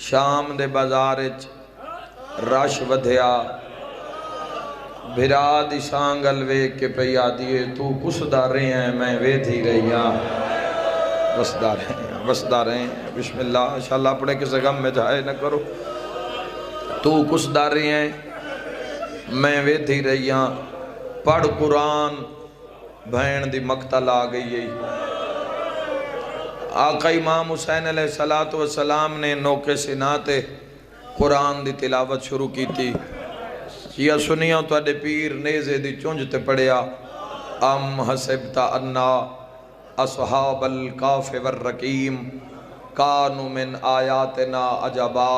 شام دے بازار رش ودھیا بھرا دی سانگل ویک کے پئی آدیے تو کسدا رہے ہیں میں ویدھی رہی ہاں بسدا رہے ہیں بسم اللہ انشاءاللہ اپنے کسی غم میں جائے نہ کرو تو کسدا رہے ہیں میں ویدھی رہی ہاں پڑھ قرآن بھین دی مقتل آ گئی ہے آقا امام حسین علیہ السلام نے نوکے سناتے قرآن دی تلاوت شروع کی تھی یا سنیاں تو اڈے پیر نیزے دی چونجتے پڑیا ام حسبتا انا اصحاب الکاف والرقیم کانو من آیاتنا عجبا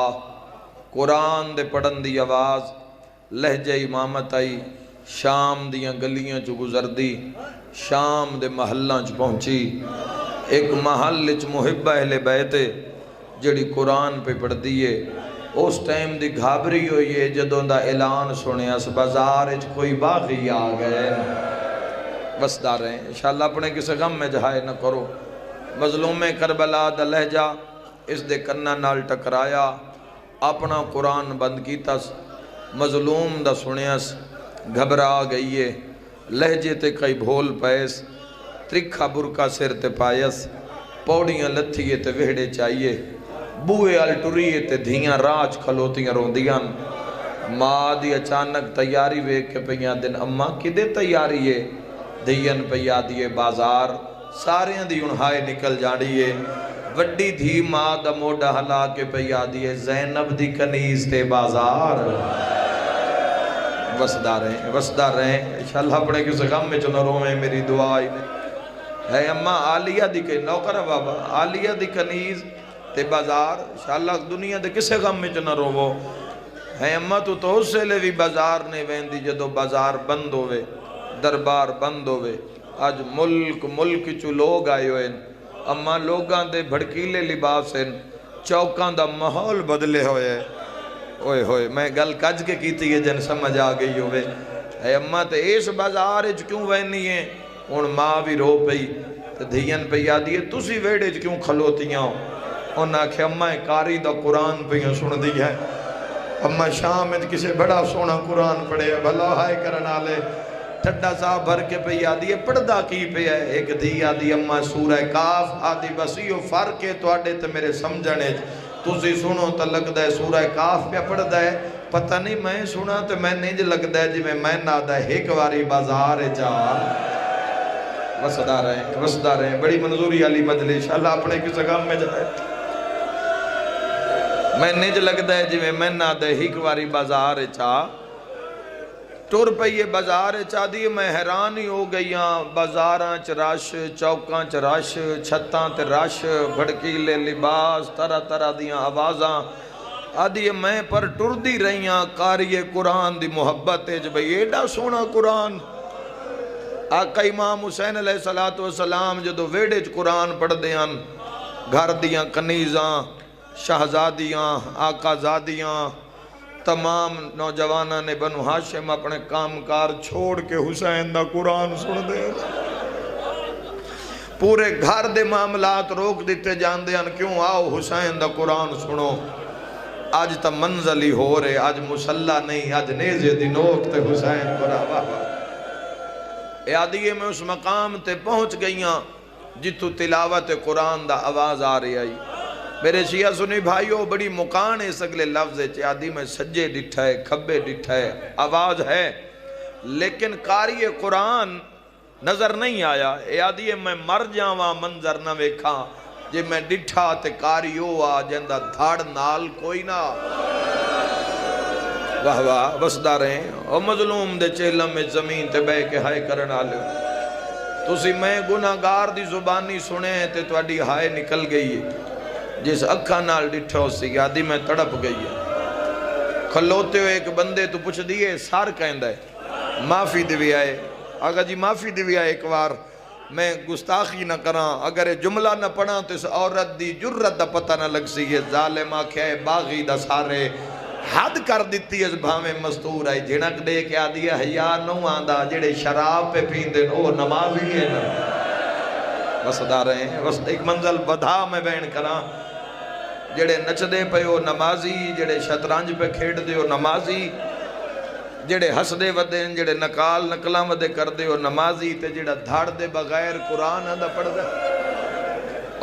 قرآن دے پڑھن دی آواز لہجہ امامت آئی شام دیاں گلیاں چو گزر دی شام دے محلہ چو پہنچی ایک محل چ محب اہل بیت جڑی قرآن پہ پڑھ دیئے اس ٹائم دی گھابری ہوئی ہے جدوں دا اعلان سنے اس بازار چ کوئی باغی آ گئے بسدا رہے ہیں انشاءاللہ اپنے کسی غم میں جہائے نہ کرو مظلوم کربلا دا لہجہ اس دے کنہ نال ٹکرایا اپنا قرآن بند کیتا مظلوم دا سنیاس گھبرا گئی ہے لہجے تے کئی بھول پیس ترکھا برکا سر تے پایس پوڑیاں لتھیے تے وہڑے چاہیے بوئے الٹوریے تے دھیاں راج کھلوتیاں روندیاں ماں دی اچانک تیاری ویک کے پہیاں دن اممہ کدے تیاری ہے دھیاں پہیا دیئے بازار ساریاں دی انہائے نکل جاڑیے وڈی دھی ماں دا موڑا ہلا کے پہیا دیئے زینب دی کنیز تے بازار وسدا رہے انشاءاللہ اپنے کسی غم میں چنو رو میں میری دعائی نے ہے اممہ آلیہ دی کے نوکر بابا آلیہ دی کنیز تے بازار انشاءاللہ دنیا دے کسے غم میں چنہ رو وہ ہے اممہ تو اس سے لے بھی بازار نے ویندی جدو بازار بند ہوئے دربار بند ہوئے آج ملک چو لوگ آئے ہوئے اممہ لوگاں دے بھڑکیلے لباس ہیں چوکاں دا ماحول بدلے ہوئے ہوئے میں گل کج کے کیتی ہے جن سمجھ آ گئی ہوئے ہے اممہ تے اس بازار کیوں وینی ہے ان ماں بھی رو پئی تے دھیاں پہ یادی ہے تُسی ویڑے کیوں کھلوتیاں ہو انہاں آکھے اممہ کاری دا قرآن پہ سن دی ہے اممہ شام میں کسے بڑا سونا قرآن پڑھے بھلا ہائے کرنا لے ٹھڈا صاحب بھر کے پہ یادی ہے پڑھدا کی پہ ہے ایک دھی آدھی اممہ سورہ کاف آدھی بسیو فرق ہے تو آڈے تے میرے سمجھنے تُسی سنو تا لگ دے سورہ کاف پہ پڑھ دے پتہ نہیں میں سنا تو میں نہیں لگ دے جی میں نہ دے ایک واری بازار چاہ وسدا رہے ہیں بڑی منظوری علی مجلس اللہ اپنے کی سگام میں جائے میں نج لگتا ہے جی میں نہ دے ایک واری بازار چاہ ٹور پئیے بازار چاہ دیئے میں حیران ہی ہو گئی ہاں بازاراں چ رش چوکاں چ رش چھتاں تے رش بھڑکیلے لباس طرح طرح دیاں آوازاں آدھی میں پر ٹر دی رہی ہاں قاری قرآن دی محبت ہے جو بھئی ایڈا سونا قرآن آقا امام حسین علیہ السلام جدو ویڑے چ قرآن پڑھ دیاں گھر دیاں کنیزاں شہزادیاں آقا زادیاں تمام نوجوانہ نے بنو ہاشم اپنے کامکار چھوڑ کے حسین دا قرآن سن دے پورے گھر دے معاملات روک دیتے جان دیاں کیوں آؤ حسین دا قرآن سنو آج تا منزلی ہو رہے آج مسلح نہیں آج نیزے دی نوک تے حسین قرآن یادیے میں اس مقام تے پہنچ گئیاں جتو تلاوت قرآن دا آواز آ رہی آئی میرے شیعہ سنی بھائیو بڑی مکان ہے سگلے لفظ ہے چیادی میں سجے ڈٹھا ہے کھبے ڈٹھا ہے آواز ہے لیکن قاری قرآن نظر نہیں آیا یادی میں مر جاواں منظر نہ ویکھاں جے میں ڈٹھا تے قاری ہو آ جندہ دھاڑ نال کوئی نہ واہ واہ بسدا رہے ہیں او مظلوم دے چہلم میں زمین تے بے کے ہائے کرن آلے تُسی میں گناہگار دی زبانی سنے تے تو اڈی ہائے نکل گئی ہے جس اکھا نال ڈٹھا ہو سی یادی میں تڑپ گئی ہے کھلوتے ہو ایک بندے تو پوچھ دیئے سار کہندہ ہے معافی دیوی آئے آگا جی معافی دیوی آئے ایک بار میں گستاخی نہ کراں اگر جملہ نہ پڑھاں تو اس عورت دی جرت دا پتہ نہ لگ سی یہ ظالم آکھے باغی دا سارے حد کر دیتی اس بھامے مستور آئی جھنک دے کے آدھی حیاء نو آندہ جڑے شراب پہ پیندے او نمازی ہے نا وسدا رہے ہیں ایک منزل بدھا میں بین کراں جڑے نچدے پے ہو نمازی، جڑے شطرنج پہ کھیڑ دے ہو نمازی، جڑے ہس دے ودے جڑے نکال نکلاں ودے کر دے ہو نمازی، تے جڑا دھڑ دے بغیر قرآن آدھا پڑھ دے۔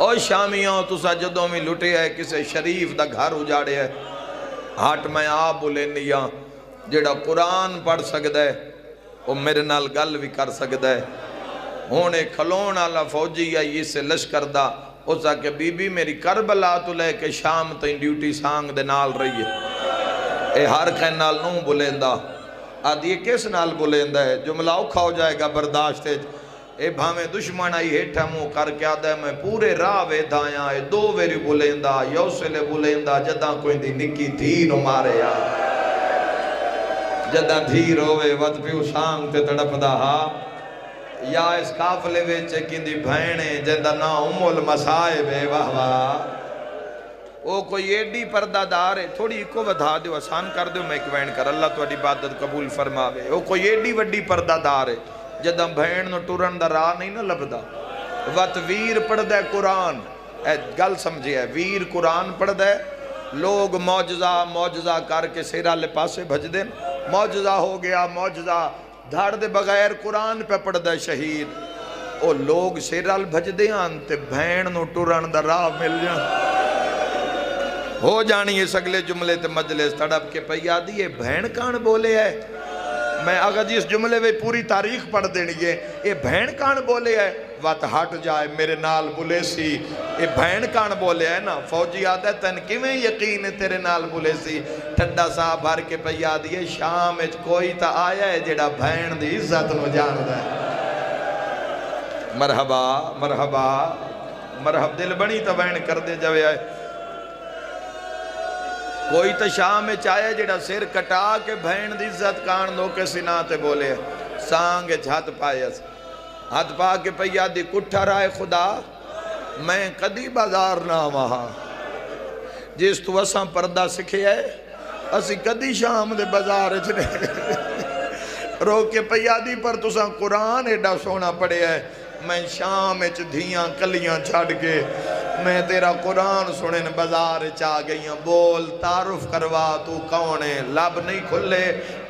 او شامیاں تسا جدوں میں لٹے ہے کسے شریف دا گھر اجاڑے ہے، ہٹ میں آپ بولینیاں جڑا قرآن پڑھ سکتا ہے وہ میرے نال گل بھی کر سکتا ہے۔ ہونے کھلون آلا فوجی آئی اس سے لشکر دا، اس آ کہ بی بی میری کربلا تو لے کے شام تین ڈیوٹی سانگ دے نال رہی ہے، اے ہر کہیں نال نوں بولیندا، آدھی یہ کس نال بولیندا ہے؟ جملہ اوکھا ہو جائے گا برداشت ہے۔ اے بھامیں دشمن آئی ہیٹھا منہ کر کے آدھا ہے میں پورے راہ وے دھایا، اے دو ویری بولیندا یوسلے بولیندا جداں کوئی دی نکی دھی نو مارے یا جداں دھی روے ود پیو سانگ تے تڑپ دا ہاں، یا اس قافلے ویچے کیندی بھینے جدہ نا المصائب ہے واہ واہ۔ وہ کوئی ایڈی پردہ دار ہے، تھوڑی کو ودھا دیو آسان کر دیو میں ایک وین کر، اللہ تو عبادت قبول فرماوے۔ وہ کوئی ایڈی وڈی پردہ دار ہے جدہ بھین نو ٹورن دا راہ نہیں نہ لبدا، وقت ویر پڑھ دے قرآن، اے گل سمجھے ہے ویر قرآن پڑھ دے، لوگ معجزہ کر کے سیرہ لے پاسے بھج دیں، معجزہ ہو گیا معجزہ، دھاڑ دے بغیر قرآن پہ پڑھ دے شہید، او لوگ سیرال بھج دیاں تے بھین نو ٹورن دا راہ مل جاں۔ ہو جانی اس اگلے جملے تے مجلس تڑپ کے پیا دی یہ بھین کان بولے ہے، میں اگر جس جملے میں پوری تاریخ پڑھ دینی ہے، یہ بھین کان بولے ہے، وات ہٹ جائے میرے نال بولے سی، یہ بھین کان بولے ہے نا، فوجی آتا ہے تن کیویں یقین تیرے نال بولے سی، ٹھنڈا سا بھر کے پیا دیئے شام اچ کوئی تا آیا ہے جڑا بھین دی عزت نو جان دا ہے۔ مرحبا مرحبا مرحب دل بنی تا بھین کر دے جوے آئے، کوئی تا شام اچ آیا جڑا سر کٹا کے بھین دی عزت کان دو کے سناتے بولے سانگ اچ ہاتھ پائے ہاتھ پا کے پیا دی کٹھا رائے خدا میں کدی بازار نہ وہاں جس تو اساں پردہ سکھے ہے اسی کدی شام دے بازار اچھنے رو کے پیا دی پر تساں قرآن ایڈا سونا پڑے ہے، میں شام اچ دھیاں کلیاں چھاڑ کے میں تیرا قرآن سنن بازار چاہ گئیاں، بول تعارف کروا تو کونے، لب نہیں کھلے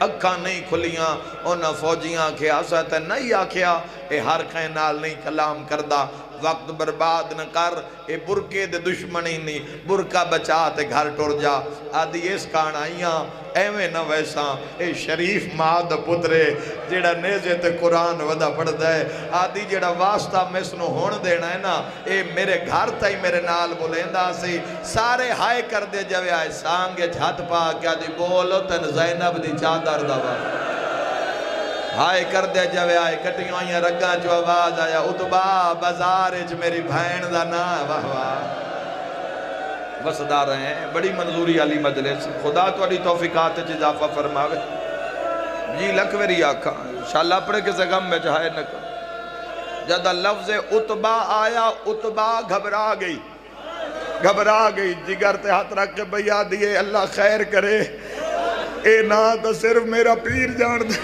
اکھاں نہیں کھلیاں، انہاں فوجیاں کے آسات نہیں آکھیا اے ہر کہیں نال نہیں کلام کردہ، وقت برباد نہ کر، اے برکے دے دشمنی نہیں، برکہ بچا تے گھر ٹور جا، آدھی اس کان آئیاں ایویں نہ ویساں، اے شریف ماد پترے جیڑا نیزے تے قرآن ودا پڑھ دے، آدھی جیڑا واسطہ مسنو ہون دینا ہے نا، اے میرے گھر تائی میرے نال بولیندا سی، سارے ہائے کر دے جوے آئے سانگے چھت پا کیا دی بولو تن زینب دی چادر دوا ہائے کر دے جوے آئے کٹیوں آئیاں رگاں جو آواز آیا اتبا بازارج میری بھین دا نا واہ واہ وسدار رہے ہیں، بڑی منظوری علی مجلس، خدا تو علی توفیقات اضافہ فرماوے جی لکھوری آکھا انشاءاللہ پڑھے کسے غم میں چاہے نکا جدہ لفظ اتبا آیا اتبا گھبرا گئی جگر تے ہاتھ رکھ کے بھیا دیئے اللہ خیر کرے اے نا تو صرف میرا پیر جان دے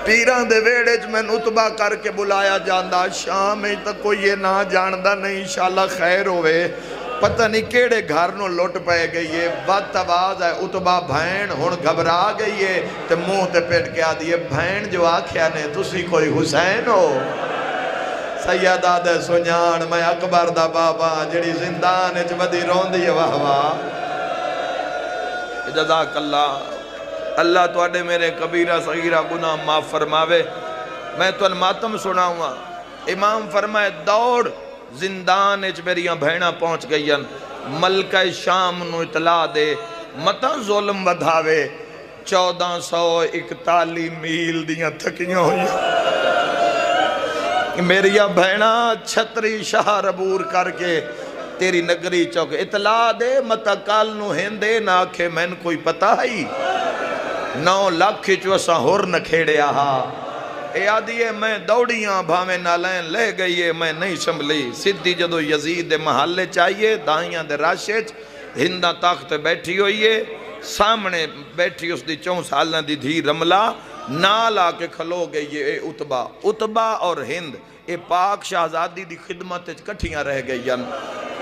پیران دے ویڑے میں اتبا کر کے بلایا جاندہ شام میں تک کوئی یہ نہ جاندہ نہیں انشاءاللہ خیر ہوئے پتہ نہیں کیڑے گھر نو لوٹ پائے گئی ہے وقت آواز ہے اتبا بھین ہون گھبرا گئی ہے تے منہ تے پیٹ کے آدھی ہے بھین جو آکھیا نے تسی کوئی حسین ہو سیدہ دے سنیان میں اکبر دا بابا جڑی زندان اچ بدی رون دی واہ واہ جزاک اللہ تو اڈے میرے کبیرہ صغیرہ گناہ معاف فرماوے میں تو ان ماتم سناؤں امام فرمائے دوڑ زندان اچ میریاں بھیڑاں پہنچ گئیاں ملکہ شام نو اطلاع دے متاں ظلم ودھاوے 1441 میل دیاں تھکیاں ہوئیاں میریاں بھیڑاں چھتری شہر عبور کر کے تیری نگری چوک اطلاع دے متاں کال نو ہندے نہ آکھے میں کوئی پتہ ہی 9 لاکھ چوسا ہور نہ کھیڑے آہا اے آدھی ہے میں دوڑیاں بھامے نالین لے گئی ہے میں نہیں سنبھلی صدی جدو یزید دے محلے چاہیے دائیاں دے راشد ہندہ تاخت بیٹھی ہوئی ہے سامنے بیٹھی اس دی 4 سالہ دی دھی رملہ نال آ کے کھلو گئی ہے اے اتبا اور ہند اے پاک شہزادی دی خدمت کٹھیاں رہ گئی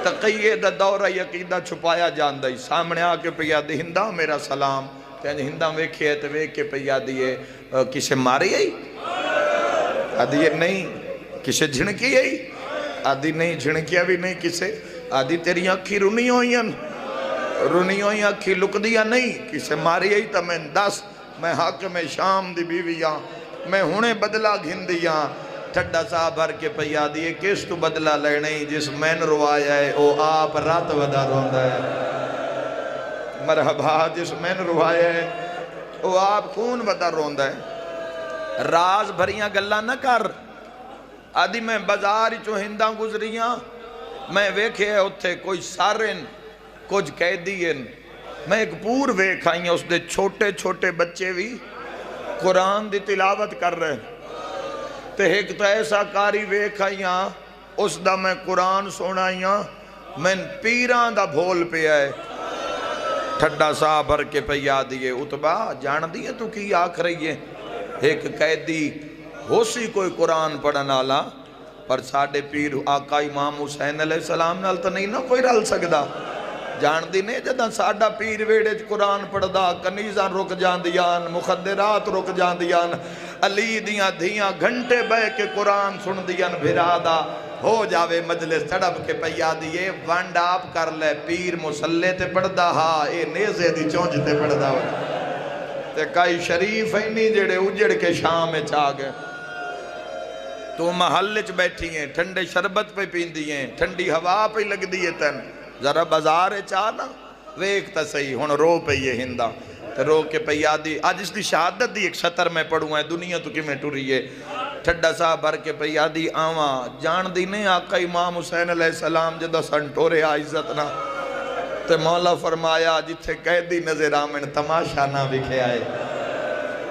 تقیے دا دورہ عقیدہ چھپایا جاندہ ہی سامنے آ کے پہ دی ہندہ میرا سلام تے ہندہ ویکھے ہے تے ویکھ کے پہ دیئے کسے ماری ہے آدھی نہیں کسے جھنکی ہے آدھی نہیں جھنکیا بھی نہیں کسے آدھی تیری اکھی رونی ہوئی اکھی لک دیا نہیں کسے ماری ہے تا میں دس میں حاکم شام دی بیویاں میں ہونے بدلہ گھن دیا ٹھڈا صاحب بھر کے پیا دیئے کس تو بدلہ لینے جس میں نے روایا ہے او آپ رات ودا روندہ ہے مرحبا جس میں نے روایا ہے او آپ خون ودا روندہ ہے راز بھریاں گلہ نہ کر آدھی میں بازار چو ہنداں گزریاں میں ویکھے ہے اتھے کوئی سارن کچھ قیدین میں ایک پور ویکھ آئی ہیں اس دے چھوٹے چھوٹے بچے بھی قرآن دی تلاوت کر رہے تے ایک تو ایسا کاری ویکھ آئی ہیں اس دا میں قرآن سونا آئی ہیں میں پیران دا بھول پہ آئے ٹھڈا سا بھر کے پہ یادیے اتبا جان دیئے تو کی آکھ رہی ہے ایک قیدی ہو سی کوئی قرآن پڑھن آلا پر ساڑھے پیر آقا امام حسین علیہ السلام نال تو نہیں نا کوئی رل سکدا جان دی نے جدہ ساڑھا پیر ویڑے قرآن پڑھدا کنیزاں رک جان دیان مخدرات رک جان دیان علی دیاں دھیاں گھنٹے بے کے قرآن سن دیان بھرادا ہو جاوے مجلس تڑپ کے پیا دیئے وانڈ آپ کر لے پیر مسلے تے پڑھدا ہاں اے نیزے دی چونج تے پڑھدا ہو تے کئی شریف ہے نہیں جڑے اجڑ کے شام میں چاہ گئے تو محلچ بیٹھی ہیں ٹھنڈے شربت پہ پین دیئے ٹھنڈی ہوا پہ لگ دیئے تن ذرا بازار چاہنا ویک تا صحیح ہون رو پہ یہ ہندہ تے رو کے پہ یادی آج اس دی شہادت دی ایک سطر میں پڑھوں ہے دنیا تو کی میں ٹوری ہے ٹھڈا سا بھر کے پہ یادی آواں جان دی نہیں آقا امام حسین علیہ السلام جدہ سنٹورے عزت نہ تے مولا فرمایا جتھے قیدی نظر آمن تماشا نہ بکھے آئے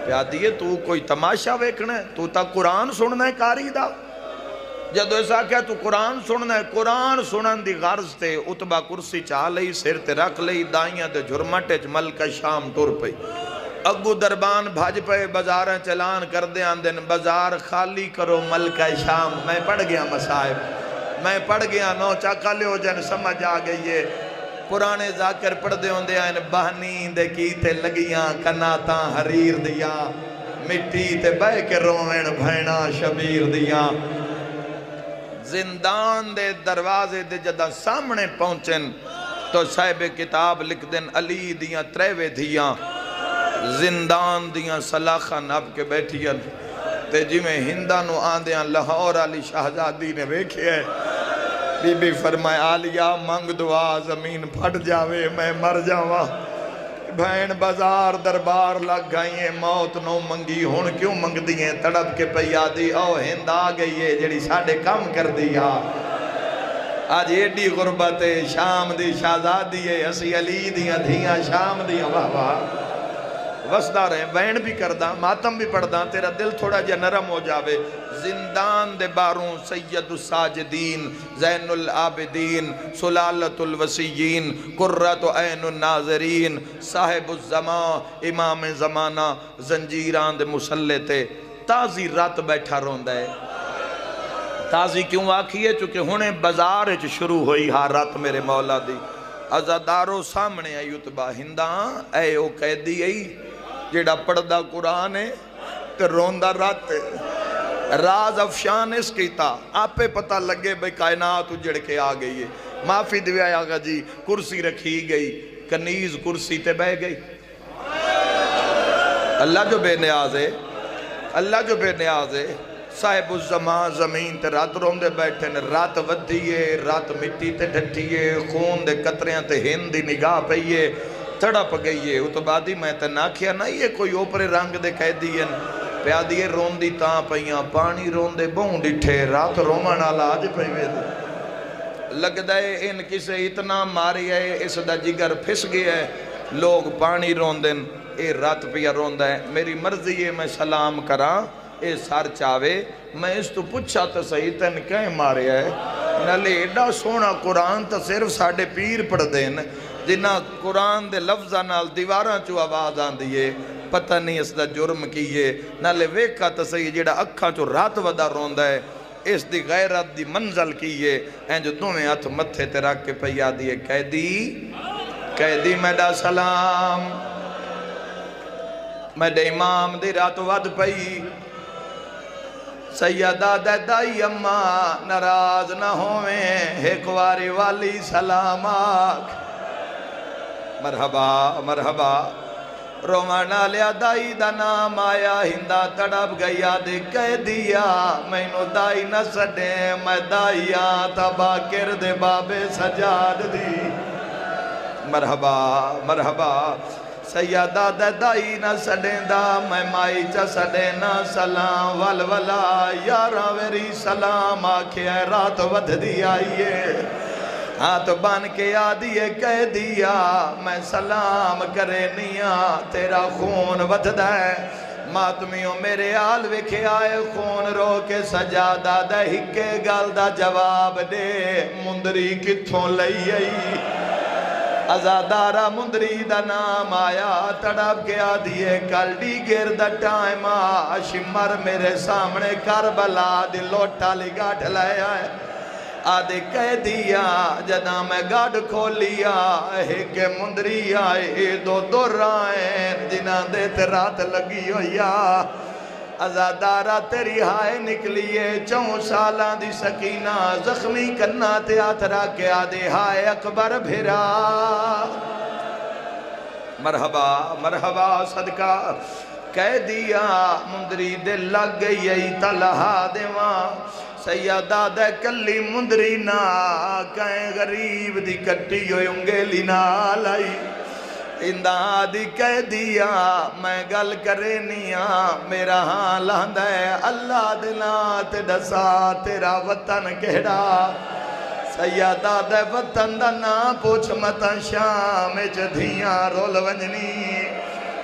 پیادیے تو کوئی تماشا ویکھنا ہے تو تا قرآن سننا ہے کاری دا جدو ایسا کیا تو قرآن سننا ہے قرآن سنن دی غرض تے اتبا کرسی چاہ لئی سر تے رکھ لئی دائیاں تے جھرمٹے ملکہ شام ٹور پئی اگو دربان بھاج پے بازاریں چلان کر دے آندن بازار خالی کرو ملکہ شام میں پڑھ گیا مسائب میں پڑھ گیا نو چاکا لے ہو جن سمجھ آ گئی ہے پرانے ذاکر پڑھ دے ہوندے آئین بہنی دے کی تے لگیاں کناتاں حریر دیاں مٹی تے بے کے روین بھینا شبیر دیاں زندان دے دروازے دے جدہ سامنے پہنچن تو صاحب کتاب لکھ دن علی دیاں تریوے دیاں زندان دیاں سلاخہ نب کے بیٹھیاں تے جی میں ہندہ نو آندیاں لاہور علی شہزادی نے بیکھے ہے بی بی فرمائے آلیہ منگ دعا زمین پھٹ جاوے میں مر جاواں بہن بازار دربار لگ گئی ہیں موت نو منگی ہون کیوں منگ دیئے تڑپ کے پیا دی او ہند آ گئی ہے جڑی ساڑھے کم کر دیا آج ایڈی غربت شام دی شہزادی ہے اسی علی دیاں دھیاں شام دیاں واہ واہ وسدہ رہے بہن بھی کردہ ماتم بھی پڑھدہ تیرا دل تھوڑا جا نرم ہو جاوے زندان دے باروں سید الساجدین زین العابدین سلالت الوسیین قررت عین الناظرین صاحب الزمان امام زمانہ زنجیران دے مسلح تے تازی رات بیٹھا روندہ ہے تازی کیوں آکھی ہے چونکہ ہونے بازار شروع ہوئی ہاں رات میرے مولا دی ازادارو سامنے آئی اتبا ہنداں اے او قیدی آئی جیڑا پڑھدا قرآن ہے تے روندہ رات راز افشان اس کیتا آپ پہ پتہ لگے بھئی کائنات اجڑ کے آ گئی ہے معافی دیویا آگا جی کرسی رکھی گئی کنیز کرسی تے بہ گئی اللہ جو بے نیاز ہے اللہ جو بے نیاز ہے صاحب الزمان زمین تے رات روندے بیٹھے نے رات ودھیے رات مٹی تے ڈھٹیے خون دے قطریاں تے ہند دی نگاہ پئیے تڑپ گئیے اتبادی میں تے ناکھیا نہیں ہے کوئی اوپرے رنگ دے قیدین پیادیے روندی تاں پئیاں پانی روندے بہن ڈٹھے رات رومن آلا آج پئیوے دے لگ دائے ان کسے اتنا ماری ہے اس دا جگر پھس گیا ہے لوگ پانی روندن اے رات پیا روندہ ہے میری مرضی ہے میں سلام کراں اے سار چاوے میں اس تو پچھا تا صحیح تن کہیں مارے ہے نلے ایڈا سونا قرآن تا صرف ساڑھے پیر پڑھ دین جنہ قرآن دے لفظہ نال دیواراں چو آواز آن دیئے پتہ نہیں اس دا جرم کیے نالے ویکھا تا صحیح جیڑا اکھاں چو رات ودا روندہ ہے اس دی غیرت دی منزل کیے انج دوویں ہتھ متھے تے رکھ کے پئی آدھی قیدی میڈا سلام میڈے امام دی رات ود پئی سیدہ دائی اماں ناراض نہ ہوئیں ایک واری والی سلام آکھ مرحبا مرحبا رومانا لیا دائی دا نام آیا ہندہ تڑپ گیا دے قیدیا مینو دائی نہ سڑے میں دائیا تبا کرد بابے سجاد دی مرحبا مرحبا سیدہ دائی نہ سڑیں دا میں مائی چا سڑیں نا سلام والولا یارا ویری سلام آکھے رات ودھ دی آئیے ہاتھ بان کے آدھیے کہہ دیا میں سلام کرے نیا تیرا خون ودھ ہے ماتمیوں میرے آل وکھے آئے خون رو کے سجادہ دے ہکے گال دا جواب دے مندری کتھوں لئی آئی ازادارہ مندری دا نام آیا تڑپ کے آدھیے کلڈی گرد ٹائم شمر میرے سامنے کربلا دی لوٹا لگاٹھ لائے آئے آدھے کہہ دیا جدہ میں گاڑ کھولیا ایک مندری آئے دو رائن جنہ دیتے رات لگی ہویا ازادارہ تیری ہائے نکلیے 4 سالاں دی سکینہ زخمی کرنا تے آترا کے آدھے ہائے اکبر بھیرا مرحبا مرحبا صدقہ کہہ دیا مندری دل لگ گئی تلہا دیواں سیدہ دے کلی مندری نا کہیں غریب دی کٹی ہوئی انگیلی نا لائی اندہ دی کہہ دیا میں گل کرے نیا میرا ہاں لاندہ ہے اللہ دلات ڈسا تیرا وطن کہڑا سیدہ دے وطن دا نا پوچھ متا شام جدھیاں رول ونجنی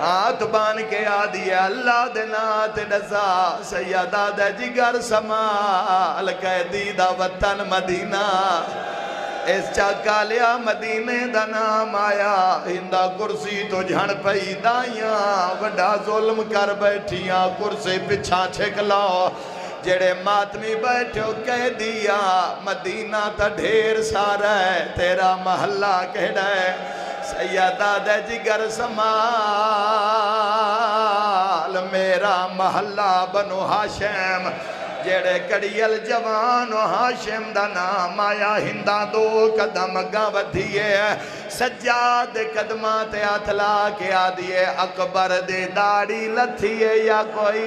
ہاتھ بان کے آدھی اللہ دنات ڈسا سیدہ دے جگر سمال قیدی دا وطن مدینہ اس چاکا لیا مدینے دا نام آیا ہندہ کرسی تو جھڑ پئی دائیاں وڈا ظلم کر بیٹھیاں کرسی پچھا چھک لاؤ جڑے ماتمی بیٹھو کہہ دیا مدینہ تا ڈھیر سارا ہے تیرا محلہ کہڑا ہے سیدہ دے جگر سمال میرا محلہ بنو ہاشم جڑے کڑیل جوان و ہاشم دا نام آیا ہندہ 2 قدم گاں ودھیے سجاد قدمات اتلا کے آدھیے اکبر دے داڑی لتھیے یا کوئی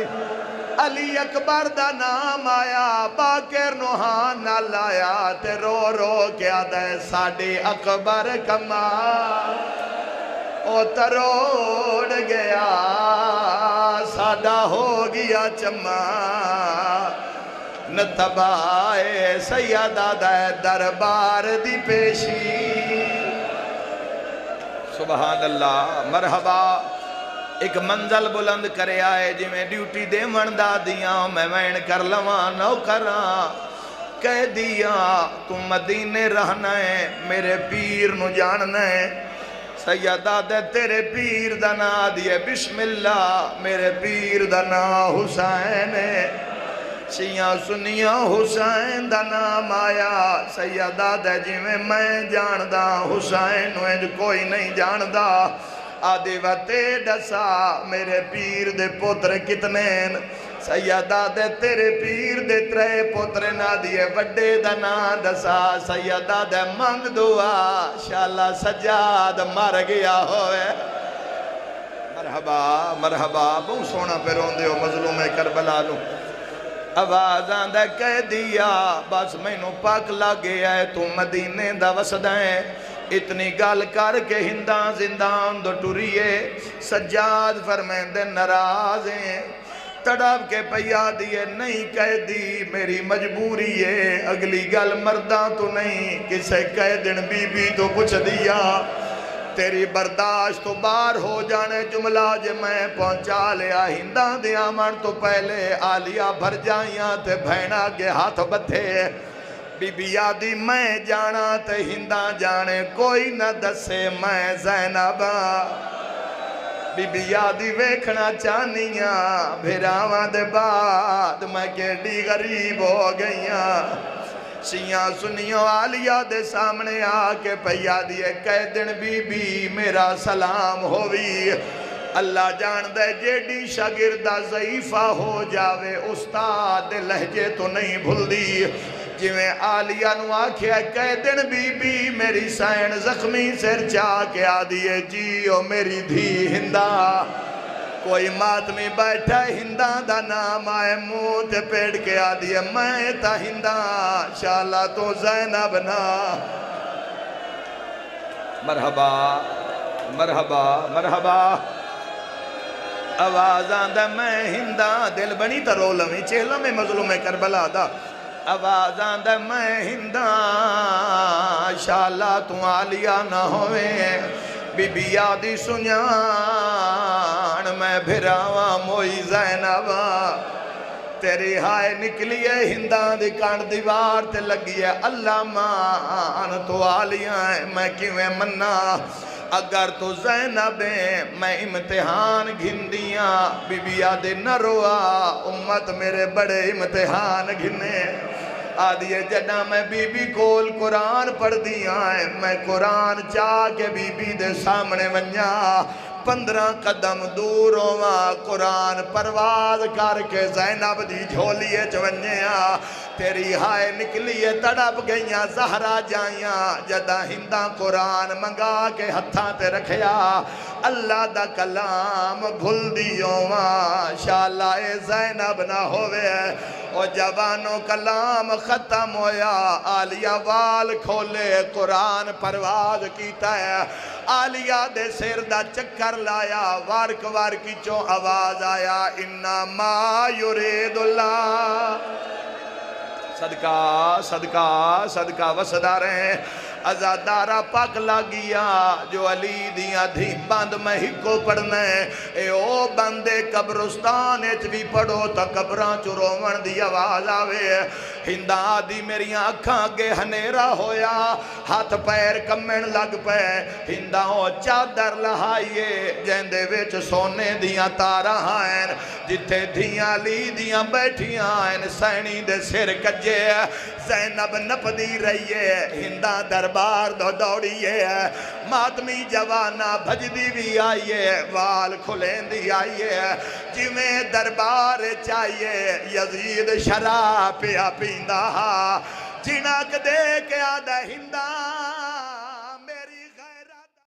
علی اکبر دا نام آیا باکر نوحان نہ لایا تے رو رو کیا دے ساڑے اکبر کما او تروڑ گیا ساڑا ہو گیا چما نتبائے سیدہ دے دربار دی پیشی سبحان اللہ مرحبا ایک منزل بلند کرے آئے جی میں ڈیوٹی دے مندہ دیاں میں وین کر لواں نو کراں کہہ دیا تم مدینے رہنا ہے میرے پیر نو جاننا ہے سیدہ دے تیرے پیر دا نا دیے بسم اللہ میرے پیر دا نا حسین ہے شیعہ سنیاں حسین دا نام آیا سیدہ دے جی میں جاندہ حسین وینج کوئی نہیں جاندہ آدھے وطے ڈسا میرے پیر دے پوتر کتنین سیدہ دے تیرے پیر دے 3 پوتر نہ دیے وڈے دنا ڈسا سیدہ دے منگ دعا شاءاللہ سجاد مر گیا ہوئے مرحبا مرحبا بہت سونا پہ رون دیو مظلوم کربلا نو آوازاں دے کہہ دیا بس میں نو پاک لگے آئے تو مدینے دا وسدائیں اتنی گال کر کے ہندان زندان دو ٹوریے سجاد فرمین دے نرازیں تڑاب کے پیا دیئے نہیں کہہ دی میری مجبوری ہے اگلی گال مردان تو نہیں کسے کہہ دن بی بی تو کچھ دیا تیری برداشت تو بار ہو جانے جملہ جے میں پہنچا لیا ہندان دیا من تو پہلے آلیا بھر جائیاں تے بھینا کے ہاتھ بتھے بی بی آدھی میں جانا تے ہندان جانے کوئی نہ دسے میں زینبہ بی بی یادی ویکھنا چاہنیاں بھراواں دے بعد میں کیڑی غریب ہو گئیاں شیعہ سنیوں عالیہ دے سامنے آکے پیا دیئے کہہ دن بی بی میرا سلام ہوئی اللہ جان دے جیڑی شاگردہ ضعیفہ ہو جاوے استاد لہجے تو نہیں بھول دی جویں عالیہ نو آکھیا کہہ دن بی بی میری سین زخمی سر چاہ کے آدھیے جیو میری دھی ہندہ کوئی ماتمی بیٹھا ہندہ دا نام آئے منہ تے پیڑ کے آدھیے میں تا ہندہ شاءاللہ تو زینب نا مرحبا مرحبا مرحبا آواز آندہ میں ہندہ دل بنی تا رولمی چہلہ میں مظلوم کربلا دا آواز آندہ میں ہندہ شاءاللہ تو عالیہ نہ ہوئے بی بی یادی سنیان میں بھراواں موئی زینبا تیری ہائے نکلیے ہندان دی کانڈ دیوار تے لگیے اللہ مان تو عالیہ میں کیویں مننا اگر تو زینبیں میں امتحان گھندیاں بی بی یادی نہ روا امت میرے بڑے امتحان گھنے آدھیے جڑا میں بی بی کول قرآن پڑھ دیاں میں قرآن چاہ کے بی بی دے سامنے ونیا 15 قدم دور ہوا قرآن پرواز کر کے زینب دی جھولیے چونیاں تیری ہائے نکلیے تڑپ گئیاں زہرا جائیاں جدہ ہندہ قرآن منگا کے ہتھاں تے رکھیا اللہ دا کلام بھول دیوں شاءاللہ اے زینب نہ ہوئے او جوانوں کلام ختم ہویا عالیہ وال کھولے قرآن پرواز کیتا ہے عالیہ دے سر دا چکر لایا وارک وارکی چوں آواز آیا انما یرید اللہ صدقہ صدقہ صدقہ وسدہ رہے ازادارہ پاک لگیا جو علی دیاں دھی بند میں ہی کو پڑھنے اے او بندے قبرستان اچ بھی پڑھو تا قبران چرومن دی آواز آوے ہندہ دی میری آنکھاں گے ہنیرہ ہویا ہاتھ پیر کمن لگ پے ہندہ ہو چادر لہائیے جیندے ویچ سونے دیاں تارہ ہیں جتے دیاں لی دیاں بیٹھیاں ہیں سینی دے سر کجے زینب نپدی رہیے ہندہ دربار دو دوڑیے ماتمی جوانا بھجدی بھی آئیے وال کھلین دی آئیے جویں دربار چاہیے یزید شراب پیا پیندہ جنک دے کے آدھا ہندہ